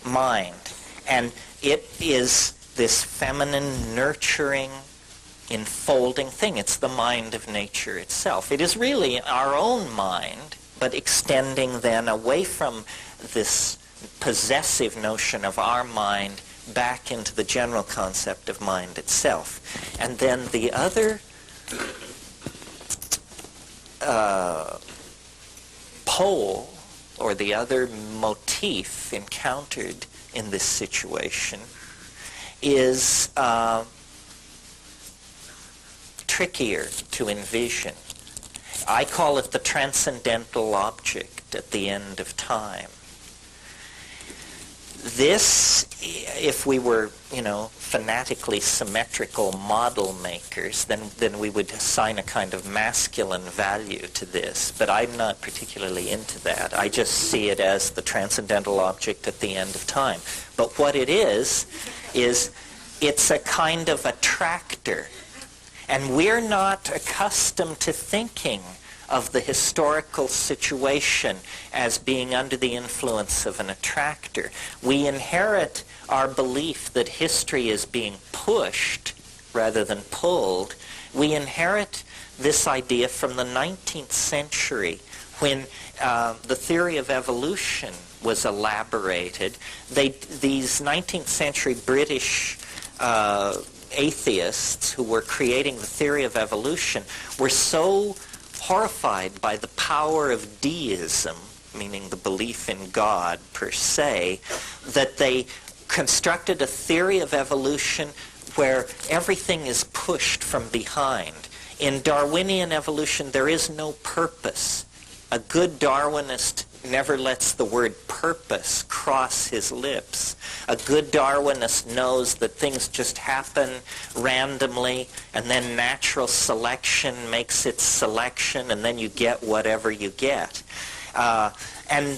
mind. And it is this feminine, nurturing, enfolding thing. It's the mind of nature itself. It is really our own mind, but extending then away from this possessive notion of our mind back into the general concept of mind itself. And then the other pole, or the other motif encountered in this situation is trickier to envision. I call it the transcendental object at the end of time. This, if we were, fanatically symmetrical model makers, then we would assign a kind of masculine value to this. But I'm not particularly into that. I just see it as the transcendental object at the end of time. But what it is it's a kind of attractor. And we're not accustomed to thinking of the historical situation as being under the influence of an attractor. We inherit our belief that history is being pushed rather than pulled. We inherit this idea from the 19th century when the theory of evolution was elaborated. These 19th century British atheists who were creating the theory of evolution were so horrified by the power of deism, meaning the belief in God per se, that they constructed a theory of evolution where everything is pushed from behind. In Darwinian evolution, there is no purpose. A good Darwinist never lets the word purpose cross his lips. A good Darwinist knows that things just happen randomly, and then natural selection makes its selection, and then you get whatever you get. And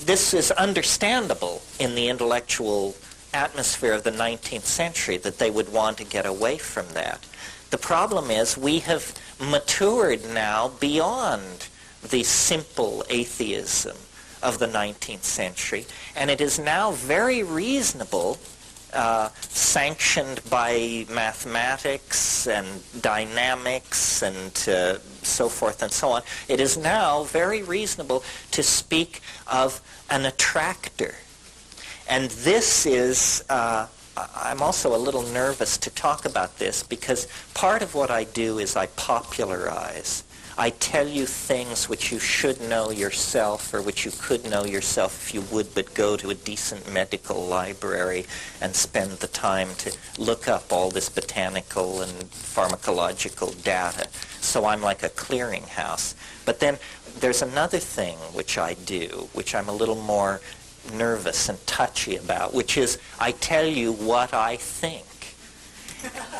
this is understandable in the intellectual atmosphere of the 19th century, that they would want to get away from that. The problem is we have matured now beyond the simple atheism of the 19th century, and it is now very reasonable, sanctioned by mathematics and dynamics and so forth and so on. It is now very reasonable to speak of an attractor. And this is, I'm also a little nervous to talk about this, because part of what I do is I popularize. I tell you things which you should know yourself, or which you could know yourself if you would but go to a decent medical library and spend the time to look up all this botanical and pharmacological data. So I'm like a clearinghouse. But then there's another thing which I do, which I'm a little more nervous and touchy about, which is I tell you what I think.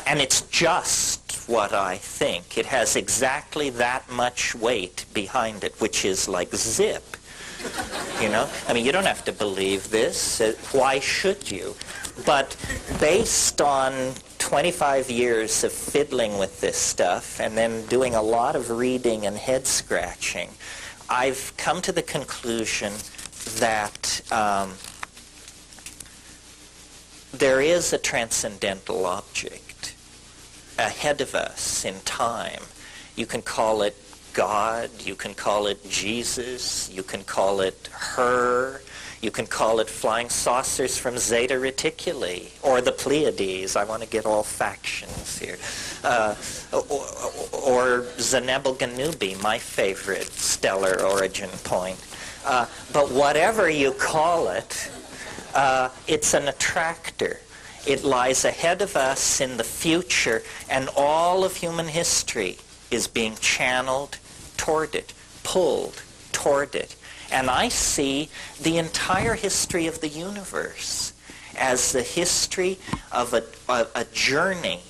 And it's just what I think. It has exactly that much weight behind it, which is like zip. I mean, you don't have to believe this. Why should you? But based on 25 years of fiddling with this stuff and then doing a lot of reading and head scratching, I've come to the conclusion that there is a transcendental object ahead of us in time. You can call it God, you can call it Jesus, you can call it her, you can call it flying saucers from Zeta Reticuli, or the Pleiades. I want to get all factions here. Or Zenebel Ganubi, my favorite stellar origin point. But whatever you call it, it's an attractor. It lies ahead of us in the future, and all of human history is being channeled toward it, pulled toward it. And I see the entire history of the universe as the history of a journey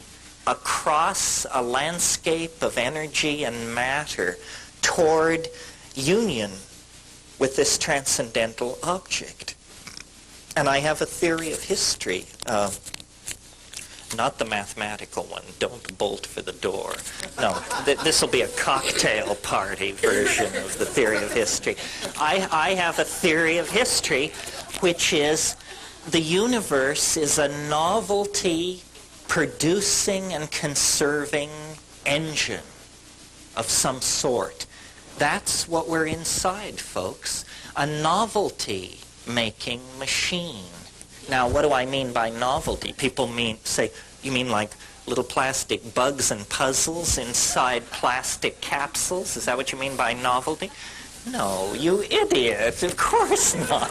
across a landscape of energy and matter toward union with this transcendental object. And I have a theory of history, not the mathematical one. Don't bolt for the door. No, this will be a cocktail party version of the theory of history. I have a theory of history, which is the universe is a novelty producing and conserving engine of some sort. That's what we're inside, folks. A novelty-making machine. Now, what do I mean by novelty? People say, you mean like little plastic bugs and puzzles inside plastic capsules? Is that what you mean by novelty? No, you idiot. Of course not.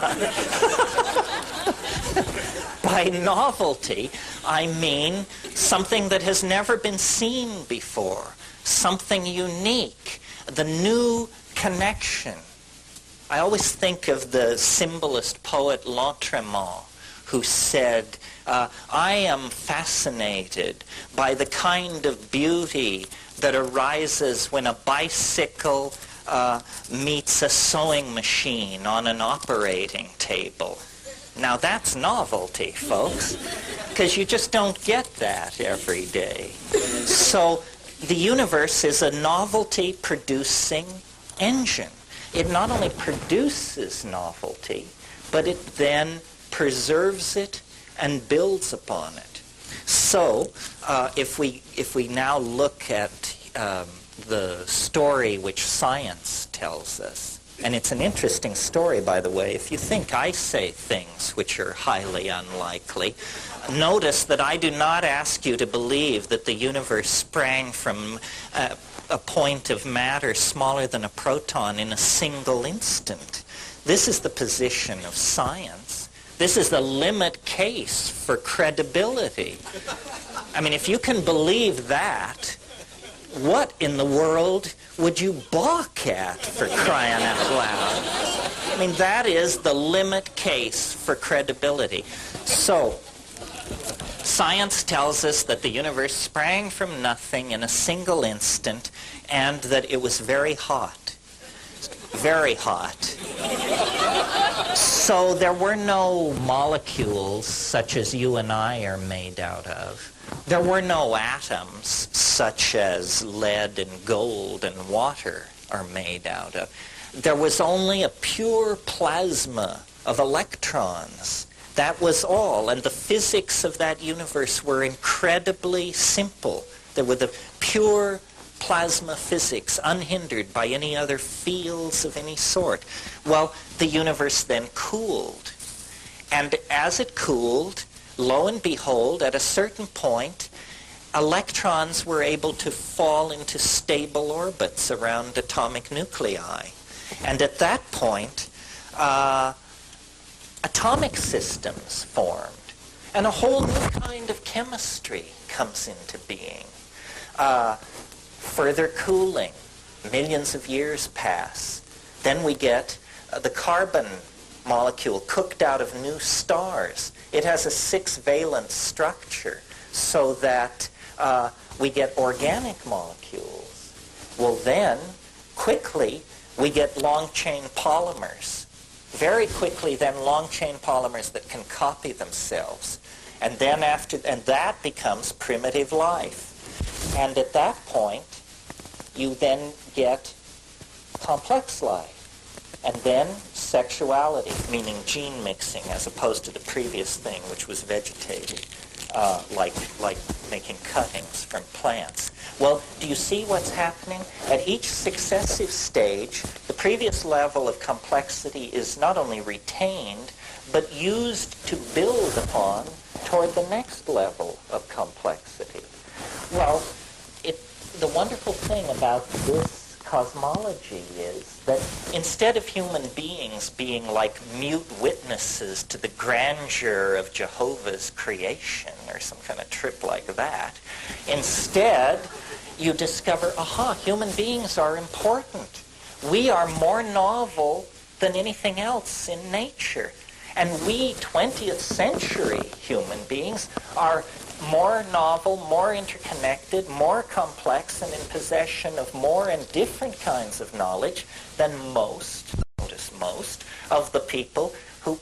By novelty, I mean something that has never been seen before, something unique, the new connection. I always think of the symbolist poet Lautréamont, who said, I am fascinated by the kind of beauty that arises when a bicycle meets a sewing machine on an operating table. Now that's novelty, folks, because you just don't get that every day. So the universe is a novelty-producing engine. It not only produces novelty, but it then preserves it and builds upon it. So if we now look at the story which science tells us, and it's an interesting story, by the way. If you think I say things which are highly unlikely, notice that I do not ask you to believe that the universe sprang from a point of matter smaller than a proton in a single instant. This is the position of science. This is the limit case for credibility. I mean, if you can believe that, what in the world would you balk at, for crying out loud? I mean, that is the limit case for credibility. So, science tells us that the universe sprang from nothing in a single instant, and that it was very hot. Very hot. So there were no molecules such as you and I are made out of. There were no atoms such as lead and gold and water are made out of. There was only a pure plasma of electrons. That was all. And the physics of that universe were incredibly simple. There were the pure plasma physics, unhindered by any other fields of any sort. Well, the universe then cooled. And as it cooled, lo and behold, at a certain point, electrons were able to fall into stable orbits around atomic nuclei. And at that point, atomic systems formed. And a whole new kind of chemistry comes into being. Further cooling, millions of years pass. Then we get the carbon molecule cooked out of new stars. It has a 6-valent structure so that we get organic molecules. Well then, quickly, we get long-chain polymers. Very quickly then, long-chain polymers that can copy themselves. And then and that becomes primitive life. And at that point, you then get complex life. And then sexuality, meaning gene mixing, as opposed to the previous thing, which was vegetative, like making cuttings from plants. Well, do you see what's happening? At each successive stage, the previous level of complexity is not only retained, but used to build upon toward the next level of complexity. Well, the wonderful thing about this cosmology is that instead of human beings being like mute witnesses to the grandeur of Jehovah's creation or some kind of trip like that, instead you discover, aha, human beings are important. We are more novel than anything else in nature. And we, 20th century human beings, are more novel, more interconnected, more complex, and in possession of more and different kinds of knowledge than most, notice most, of the people who